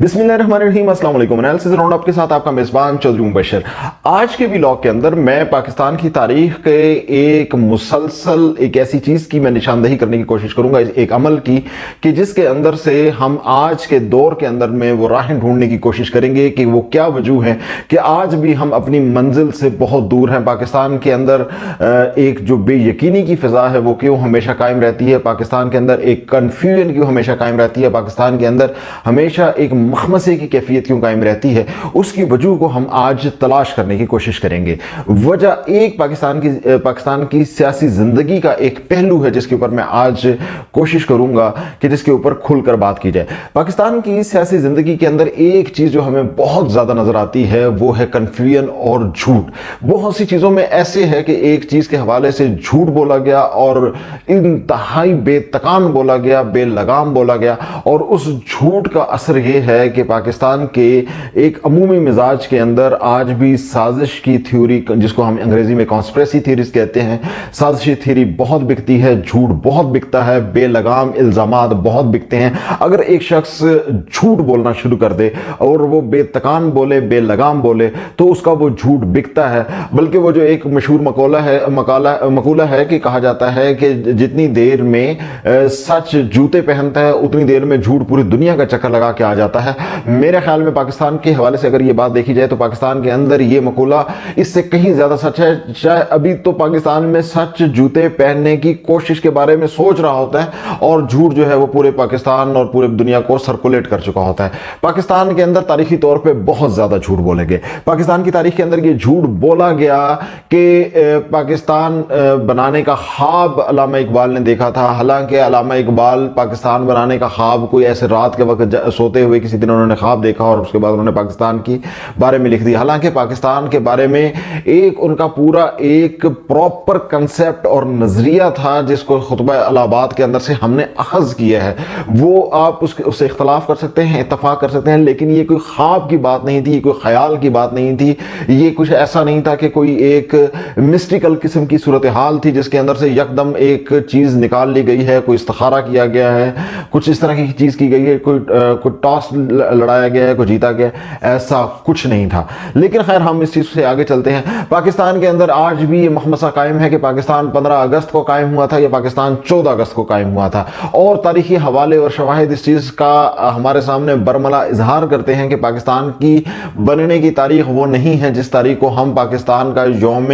बिस्मिल्लाहिर्रहमानिर्रहीम, अस्सलाम वालेकुम। एनालिसिस राउंड अप के साथ आपका मेज़बान चौधरी मुबशर। आज के व्लॉग के अंदर मैं पाकिस्तान की तारीख के एक मुसलसल एक ऐसी चीज़ की मैं निशानदही करने की कोशिश करूंगा, एक अमल की, कि जिसके अंदर से हम आज के दौर के अंदर में वो राहें ढूंढने की कोशिश करेंगे कि वो क्या वजूह है कि आज भी हम अपनी मंजिल से बहुत दूर हैं। पाकिस्तान के अंदर एक जो बेयकीनी की फ़िज़ा है वो क्यों हमेशा कायम रहती है, पाकिस्तान के अंदर एक कन्फ्यूजन क्यों हमेशा कायम रहती है, पाकिस्तान के अंदर हमेशा एक मखमसे की कैफियत क्यों कायम रहती है, उसकी वजह को हम आज तलाश करने की कोशिश करेंगे। वजह एक पाकिस्तान की सियासी ज़िंदगी का एक पहलू है जिसके ऊपर मैं आज कोशिश करूंगा कि जिसके ऊपर खुलकर बात की जाए। पाकिस्तान की सियासी ज़िंदगी के अंदर एक चीज़ जो हमें बहुत ज़्यादा नज़र आती है वो है कन्फ्यूजन और झूठ। बहुत सी चीज़ों में ऐसे है कि एक चीज़ के हवाले से झूठ बोला गया और इंतहाई बेतकान बोला गया, बेलगाम बोला गया, और उस झूठ का असर ये है कि पाकिस्तान के एक अमूमी मिजाज के अंदर आज भी साजिश की थ्योरी, जिसको हम अंग्रेजी में कॉन्स्पिरेसी थ्योरीज कहते हैं, साजिशी थ्योरी बहुत बिकती है, झूठ बहुत बिकता है, बेलगाम इल्जामात बहुत बिकते हैं। अगर एक शख्स झूठ बोलना शुरू कर दे और वो बेतकान बोले, बेलगाम बोले, तो उसका वो झूठ बिकता है। बल्कि वो जो एक मशहूर मकूला है कि कहा जाता है कि जितनी देर में सच जूते पहनता है उतनी देर में झूठ पूरी दुनिया का चक्कर लगा के आ जाता है। मेरे ख्याल में पाकिस्तान के हवाले से अगर ये बात देखी जाए तो पाकिस्तान के अंदर ये मकूला इससे कहीं ज्यादा सच है। शायद अभी तो पाकिस्तान में सच जूते पहनने की कोशिश के बारे में सोच रहा होता है और झूठ जो है वो पूरे पाकिस्तान और पूरे दुनिया को सर्कुलेट कर चुका होता है। पाकिस्तान के अंदर तारीखी तौर पे बहुत ज्यादा झूठ बोले गए। पाकिस्तान की तारीख के अंदर ये झूठ बोला गया कि पाकिस्तान बनाने का ख्वाब अल्लामा इकबाल ने देखा था। हालांकि अल्लामा इकबाल पाकिस्तान बनाने का ख्वाब कोई ऐसे रात के वक्त सोते हुए किसी दिन उन्होंने ख्वाब देखा और उसके बाद उन्होंने पाकिस्तान की बारे में लिख दिया। हालांकि पाकिस्तान के बारे में एक उनका पूरा एक प्रॉपर कंसेप्ट और नजरिया था जिसको खुतबा इलाहाबाद के अंदर से हमने अखज़ किया है। वो आप उससे इख्तलाफ कर सकते हैं, इत्तफाक कर सकते हैं, लेकिन ये कोई ख्वाब की बात नहीं थी, कोई ख्याल की बात नहीं थी। ये कुछ ऐसा नहीं था कि कोई एक मिस्टिकल किस्म की सूरत हाल थी जिसके अंदर से यकदम एक चीज़ निकाल ली गई है, कोई इस्तिखारा किया गया है, कुछ इस तरह की चीज़ की गई है, कोई टॉस लड़ाया गया है, कोई जीता गया, ऐसा कुछ नहीं था। लेकिन खैर हम इस चीज़ से आगे चलते हैं। पाकिस्तान के अंदर आज भी ये मखमसा कायम है कि पाकिस्तान 15 अगस्त को कायम हुआ था या पाकिस्तान 14 अगस्त को कायम हुआ था, और तारीखी हवाले और शवाहिद इस चीज़ का हमारे सामने बरमला इजहार करते हैं कि पाकिस्तान की बनने की तारीख वो नहीं है जिस तारीख को हम पाकिस्तान का यौम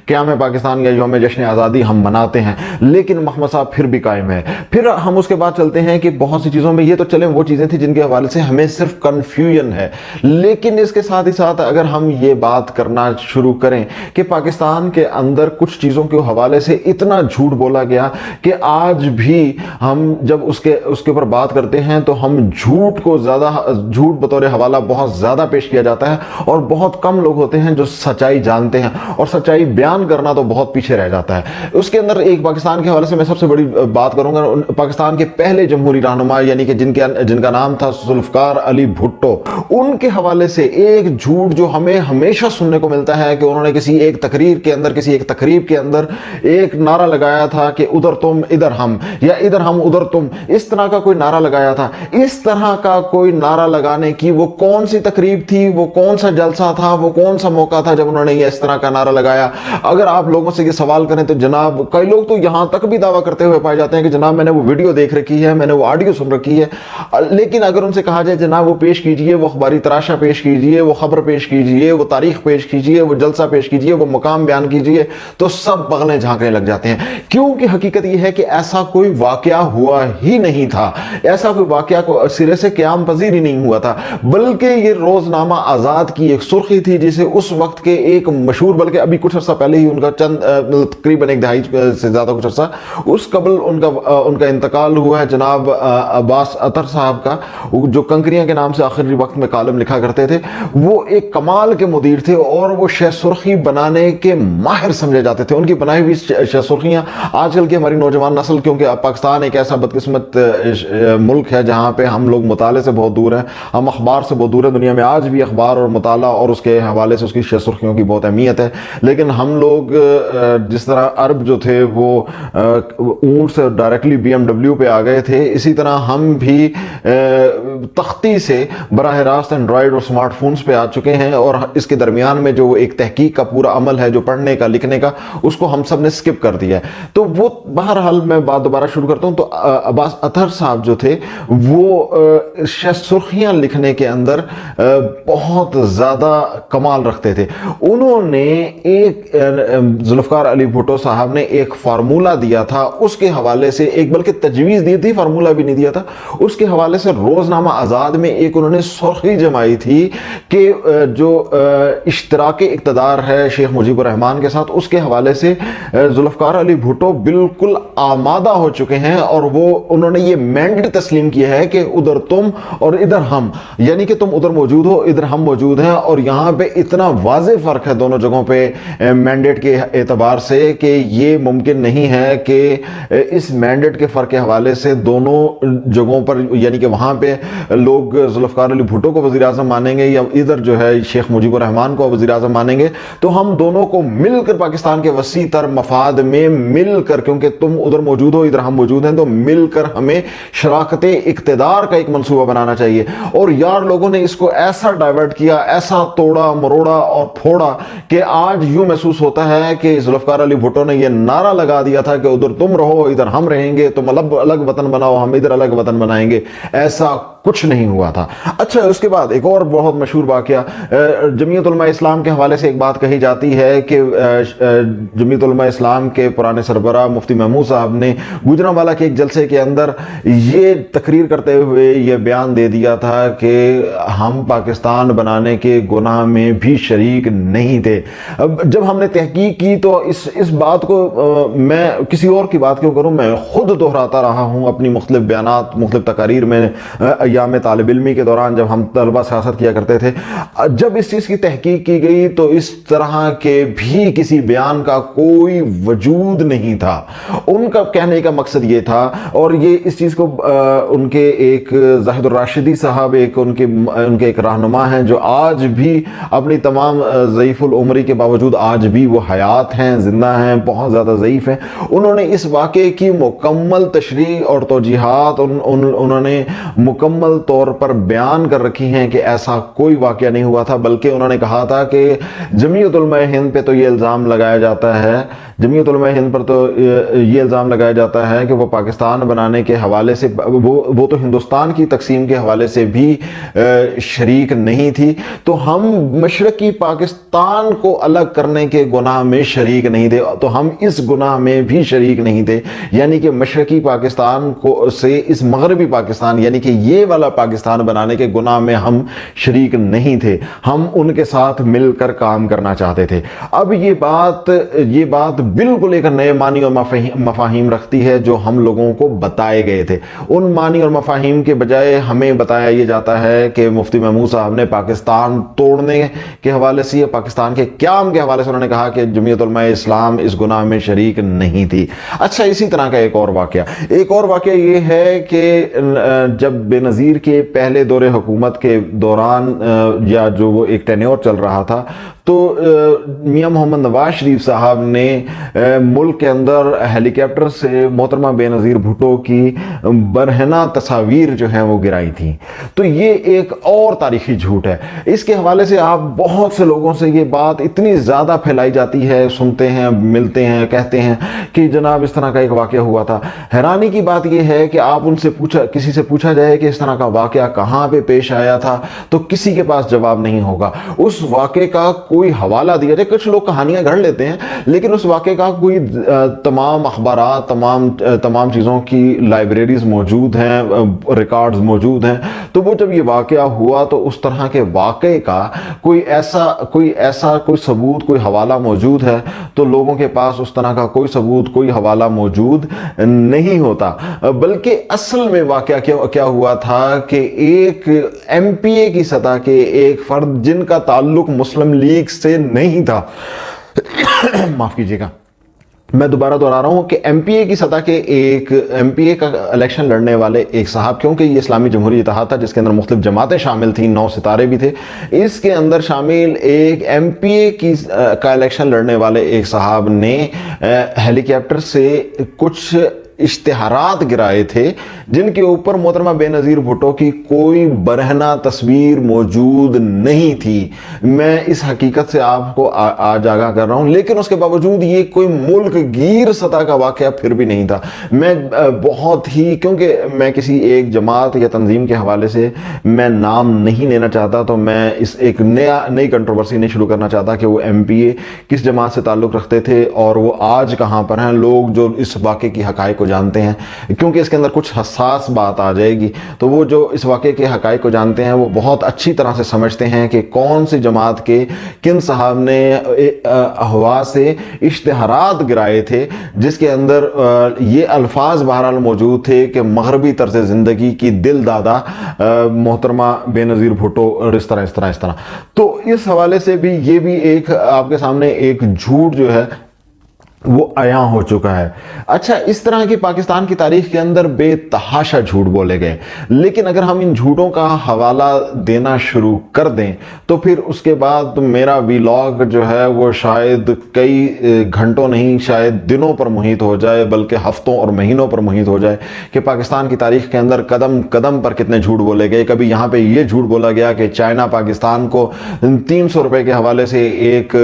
क़याम पाकिस्तान या यौम जश्न आज़ादी हम मनाते हैं, लेकिन मखमसा फिर भी कायम है। फिर हम उसके बाद चलते हैं कि बहुत सी चीज़ों में ये तो चले वो चीज़ें थी जिनके हवाले से हमें सिर्फ कन्फ्यूजन है, लेकिन इसके साथ ही साथ अगर हम ये बात करना शुरू करें कि पाकिस्तान के अंदर कुछ चीज़ों के हवाले से इतना झूठ बोला गया कि आज भी हम जब उसके ऊपर बात करते हैं तो हम झूठ को ज़्यादा, झूठ बतौर हवाला बहुत ज़्यादा पेश किया जाता है, और बहुत कम लोग होते हैं जो सच्चाई जानते हैं, और सच्चाई बयान करना तो बहुत पीछे रह जाता है। उसके अंदर एक पाकिस्तान के हवाले से मैं सबसे बड़ी बात करूंगा, पाकिस्तान के पहले जमहूरी रहनुमा यानी कि जिनका नाम था जुल्फकार अली भुट्टो, उनके हवाले से एक झूठ जो हमें हमेशा सुनने को मिलता है कि उन्होंने किसी एक तकरीब के अंदर एक नारा लगाया था कि उधर तुम इधर हम, या इधर हम उधर तुम, इस तरह का कोई नारा लगाया था। इस तरह का कोई नारा लगाने की वो कौन सी तकरीब थी, वो कौन सा जलसा था, वो कौन सा मौका था जब उन्होंने ये इस तरह का नारा लगाया? अगर आप लोगों से ये सवाल करें तो जनाब कई लोग तो यहां तक भी दावा करते हुए पाए जाते हैं कि जनाब मैंने वो वीडियो देख रखी है, मैंने वो ऑडियो सुन रखी है, लेकिन अगर उनसे कहा जाए जनाब वो पेश कीजिए, वो अखबारी तराशा पेश कीजिए, वो खबर पेश कीजिए, वो तारीख पेश कीजिए, वो जलसा पेश कीजिए, वो मुकाम बयान कीजिए, तो सब बगलें झांकने लग जाते हैं। क्योंकि हकीकत यह है कि ऐसा कोई वाकया हुआ ही नहीं था, ऐसा कोई वाकया को सिरे से क़याम पजीर ही नहीं हुआ था, बल्कि ये रोजनामा आज़ाद की एक सुर्खी थी जिसे उस वक्त के एक मशहूर, बल्कि अभी कुछ अर्सा पहले ही उनका तकरीबन एक दहाई से ज़्यादा कुछ अर्सा उस कबल उनका इंतकाल हुआ है, जनाब अब्बास अतर साहब का, जो कंकरियां के नाम से आखिरी वक्त में कालम लिखा करते थे। वो एक कमाल के मुदीर थे और वो शह सुर्खी बनाने के माहिर समझे जाते थे। उनकी बनाई हुई शह सुर्खियाँ आजकल की हमारी नौजवान नस्ल, क्योंकि पाकिस्तान एक ऐसा बदकिस्मत मुल्क है जहाँ पे हम लोग मुताले से बहुत दूर हैं, हम अखबार से बहुत दूर हैं। दुनिया में आज भी अखबार और मुताला और उसके हवाले से उसकी शह सुर्खियों की बहुत अहमियत है, लेकिन हम लोग जिस तरह अरब जो थे वो ऊँट से डायरेक्टली BMW पे आ गए थे, इसी तरह हम भी تختی سے براہ راست اینڈرائڈ اور سمارٹ فونز پہ آ چکے ہیں، اور اس کے درمیان میں جو ایک تحقیق کا پورا عمل ہے جو پڑھنے کا لکھنے کا، اس کو ہم سب نے سکپ کر دیا ہے۔ تو وہ بہرحال میں بات دوبارہ شروع کرتا ہوں۔ تو عباس اطہر صاحب جو تھے وہ سرخیاں لکھنے کے اندر بہت زیادہ کمال رکھتے تھے۔ انہوں نے ایک ذوالفقار علی بھٹو صاحب نے ایک فارمولہ دیا تھا، اس کے حوالے سے ایک بلکہ تجویز دی تھی، فارمولہ بھی نہیں دیا تھا، اس کے حوالے سے روزنامہ آزاد میں ایک انہوں نے سرخی جمائی تھی کہ جو اشتراک اقتدار ہے شیخ مجیب الرحمان کے ساتھ، اس کے حوالے سے ذوالفقار علی بھٹو بالکل آمادہ ہو چکے ہیں، اور وہ انہوں نے یہ مینڈیٹ تسلیم کیا ہے کہ ادھر تم اور ادھر ہم، یعنی کہ تم ادھر موجود ہو ادھر ہم موجود ہیں، اور یہاں پہ اتنا واضح فرق ہے دونوں جگہوں پہ مینڈیٹ کے اعتبار سے کہ یہ ممکن نہیں ہے کہ اس مینڈیٹ کے فرق کے حوالے سے دونوں جگہوں پر، یعنی کہ وہاں پہ لوگ ذوالفقار علی بھٹو کو وزیر اعظم مانیں گے یا ادھر جو ہے شیخ مجیب الرحمان کو وزیر اعظم مانیں گے، تو ہم دونوں کو مل کر پاکستان کے وسیع تر مفاد میں مل کر، کیونکہ تم ادھر موجود ہو ادھر ہم موجود ہیں، تو مل کر ہمیں شراکت اقتدار کا ایک منصوبہ بنانا چاہیے۔ اور یار لوگوں نے اس کو ایسا ڈائیورٹ کیا، ایسا توڑا مروڑا اور پھوڑا کہ آج یوں محسوس ہوتا ہے کہ ذوالفقار علی بھٹو نے یہ نعرہ لگا دیا تھا کہ ادھر تم رہو ادھر ہم رہیں گے، تم الگ وطن بناؤ ہم ادھر الگ وطن بنائیں گے، ایسا کچھ نہیں ہوا تھا۔ اچھا، اس کے بعد ایک اور بہت مشہور واقعہ، جمعیت علماء اسلام کے حوالے سے ایک بات کہی جاتی ہے کہ جمعیت علماء اسلام کے پرانے سربراہ مفتی محمود صاحب نے گوجرانوالہ کے ایک جلسے کے اندر یہ تقریر کرتے ہوئے یہ بیان دے دیا تھا کہ ہم پاکستان بنانے کے گناہ میں بھی شریک نہیں تھے۔ جب ہم نے تحقیق کی تو اس بات کو میں کسی اور کی بات کیوں کروں، میں خود دہراتا رہا ہوں اپنی مختلف بیانات، مختلف تقاریر میں ایام طالب علمی کے دوران جب ہم طلبہ سیاست کیا کرتے تھے، جب اس چیز کی تحقیق کی گئی تو اس طرح کے بھی کسی بیان کا کوئی وجود نہیں تھا۔ ان کا کہنے کا مقصد یہ تھا، اور یہ اس چیز کو ان کے ایک زاہد الراشدی صاحب ان کے ایک رہنما ہیں جو آج بھی اپنی تمام ضعیف العمری کے باوجود آج بھی وہ حیات ہیں، زندہ ہیں، بہت زیادہ ضعیف ہیں۔ انہوں نے اس واقعے کی مکمل تشریح اور توجیحات انہوں نے مکمل طور پر بیان کر رکھی ہیں کہ ایسا کوئی واقعہ نہیں ہوا تھا، بلکہ انہوں نے کہا تھا کہ جمعیت علماء ہند پہ تو یہ الزام لگایا جاتا ہے، جمعیت علماء ہند پر تو یہ الزام لگایا جاتا ہے کہ وہ پاکستان بنانے کے حوالے سے وہ تو ہندوستان کی تقسیم کے حوالے سے بھی شریک نہیں تھی، تو ہم مشرقی پاکستان کو الگ کرنے کے گناہ میں شریک نہیں تھے، تو ہم اس گناہ میں بھی شریک نہیں تھے، یعنی کہ مشرقی پاکستان کو سے اس مغربی پاکستان یعنی کہ یہ والا پاکستان بنانے کے گناہ میں ہم شریک نہیں تھے، ہم ان کے ساتھ مل کر کام کرنا چاہتے تھے۔ اب یہ بات بالکل ایک نئے معنی اور مفاہیم رکھتی ہے جو ہم لوگوں کو بتائے گئے تھے۔ ان معنی اور مفاہیم کے بجائے ہمیں بتایا یہ جاتا ہے کہ مفتی محمود صاحب نے پاکستان توڑنے کے حوالے سے یا پاکستان کے قیام کے حوالے سے انہوں نے کہا کہ جمعیت علماء اسلام اس گناہ میں شریک نہیں تھی۔ اچھا، اسی طرح کا ایک اور واقعہ یہ ہے کہ جب بے نظیر کے پہلے دور حکومت کے دوران یا جو وہ ایک ٹینیور چل رہا تھا، تو میاں محمد نواز شریف صاحب نے ملک کے اندر ہیلی کاپٹر سے محترمہ بے نظیر بھٹو کی برہنہ تصاویر جو ہیں وہ گرائی تھیں۔ تو یہ ایک اور تاریخی جھوٹ ہے۔ اس کے حوالے سے آپ بہت سے لوگوں سے یہ بات اتنی زیادہ پھیلائی جاتی ہے، سنتے ہیں، ملتے ہیں، کہتے ہیں کہ جناب اس طرح کا ایک واقعہ ہوا تھا۔ حیرانی کی بات یہ ہے کہ آپ کسی سے پوچھا جائے کہ اس طرح کا واقعہ کہاں پہ پیش آیا تھا تو کسی کے پاس جواب نہیں ہوگا۔ اس واقعے کا کوئی حوالہ دیا جائے، کچھ لوگ کہانیاں گھڑ لیتے ہیں، لیکن اس واقعے کا کوئی تمام اخبارات، تمام چیزوں کی لائبریریز موجود ہیں، ریکارڈز موجود ہیں، تو وہ جب یہ واقعہ ہوا تو اس طرح کے واقعے کا کوئی ایسا ثبوت، کوئی حوالہ موجود ہے تو لوگوں کے پاس اس طرح کا کوئی ثبوت، کوئی حوالہ موجود نہیں ہوتا۔ بلکہ اصل میں واقعہ کیا ہوا تھا کہ ایک ایم پی اے کی سطح کے ایک فرد جن کا تعلق مسلم لیگ سے نہیں تھا، معاف کیجیے گا، میں دوبارہ دہرا رہا ہوں کہ ایم پی اے کی سطح کے ایک ایم پی اے کا الیکشن لڑنے والے ایک صاحب، کیونکہ یہ اسلامی جمہوری اتحاد تھا جس کے اندر مختلف جماعتیں شامل تھیں، 9 ستارے بھی تھے، اس کے اندر شامل ایک ایم پی اے کا الیکشن لڑنے والے ایک صاحب نے ہیلی کاپٹر سے کچھ इश्तिहारात गिराए थे जिनके ऊपर मोहतरमा बेनज़ीर भुट्टो की कोई बरहना तस्वीर मौजूद नहीं थी। मैं इस हकीकत से आपको आज आगाह कर रहा हूं, लेकिन उसके बावजूद ये कोई मुल्क गिर सतह का वाक़या फिर भी नहीं था। मैं बहुत ही, क्योंकि मैं किसी एक जमात या तंजीम के हवाले से मैं नाम नहीं लेना चाहता, तो मैं इस एक नई कंट्रोवर्सी नहीं शुरू करना चाहता कि वो MPA किस जमात से ताल्लुक़ रखते थे और वो आज कहाँ पर हैं। लोग जो इस वाक़े की हक़ाइक़ को जानते हैं, क्योंकि इसके अंदर कुछ हसास बात आ जाएगी, तो वो जो इस वाक़े के हक़ाइक़ को जानते हैं वो बहुत अच्छी तरह से समझते हैं कि कौन सी जमात के किन साहब ने अहवा से इश्तिहारात गिराए थे जिसके अंदर ये अल्फाज बहरहाल मौजूद थे कि मगरबी तर्ज ज़िंदगी की दिल दादा मोहतरमा बेनज़ीर भुट्टो इस तरह। तो इस हवाले से भी ये भी एक आपके सामने एक झूठ जो है वो आया हो चुका है। अच्छा, इस तरह की पाकिस्तान की तारीख के अंदर बेतहाशा झूठ बोले गए, लेकिन अगर हम इन झूठों का हवाला देना शुरू कर दें तो फिर उसके बाद मेरा व्लॉग जो है वो शायद कई घंटों नहीं, शायद दिनों पर मुहित हो जाए, बल्कि हफ्तों और महीनों पर मुहित हो जाए कि पाकिस्तान की तारीख के अंदर कदम कदम पर कितने झूठ बोले गए। कभी यहाँ पे ये झूठ बोला गया कि चाइना पाकिस्तान को 300 रुपए के हवाले से एक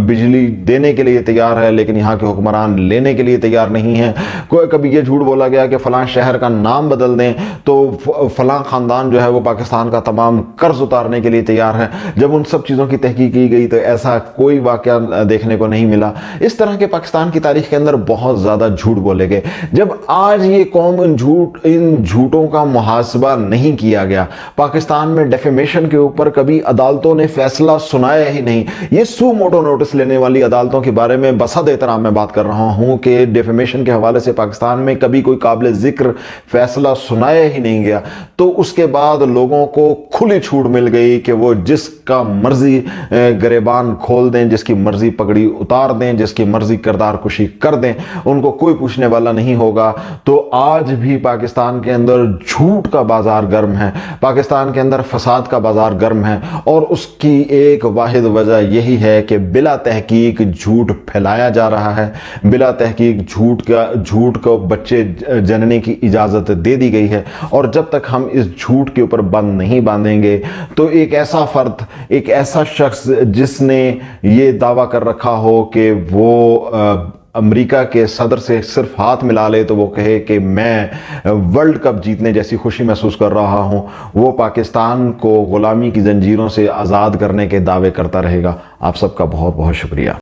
बिजली देने के लिए तैयार है, लेकिन यहाँ के हुक्मरान लेने के लिए तैयार नहीं है। कभी ये झूठ बोला गया कि फलां शहर का नाम बदल दें तो फलां खानदान जो है वो पाकिस्तान का तमाम कर्ज उतारने के लिए तैयार है। जब उन सब चीज़ों की तहकीक की गई तो ऐसा कोई वाक़या देखने को नहीं मिला। इस तरह के पाकिस्तान की तारीख के अंदर बहुत ज़्यादा झूठ बोले गए। जब आज ये कौम इन झूठों का मुहासबा नहीं किया गया, पाकिस्तान में डेफेमेशन के ऊपर कभी अदालतों ने फैसला सुनाया ही नहीं। ये सू मोटो नोटिस लेने वाली अदालतों के बारे में बसद एहतराम मैं बात कर रहा हूं कि डेफेमेशन के हवाले से पाकिस्तान में कभी कोई काबिल जिक्र फैसला सुनाया ही नहीं गया। तो उसके बाद लोगों को खुली छूट मिल गई कि वो जिसका मर्जी गिरेबान खोल दें, जिसकी मर्जी पगड़ी उतार दें, जिसकी मर्जी किरदार कुशी कर दें, उनको कोई पूछने वाला नहीं होगा। तो आज भी पाकिस्तान के अंदर झूठ का बाजार गर्म है, पाकिस्तान के अंदर फसाद का बाजार गर्म है, और उसकी एक वाहिद वजह यही है कि बिला तहकीक झूठ फैलाया जा रहा है। बिला तहकीक झूठ को बच्चे जनने की इजाजत दे दी गई है, और जब तक हम इस झूठ के ऊपर बंद नहीं बांधेंगे तो एक ऐसा फर्द, एक ऐसा शख्स जिसने ये दावा कर रखा हो कि वो अमेरिका के सदर से सिर्फ हाथ मिला ले तो वो कहे कि मैं वर्ल्ड कप जीतने जैसी खुशी महसूस कर रहा हूं, वो पाकिस्तान को गुलामी की जंजीरों से आज़ाद करने के दावे करता रहेगा। आप सबका बहुत बहुत शुक्रिया।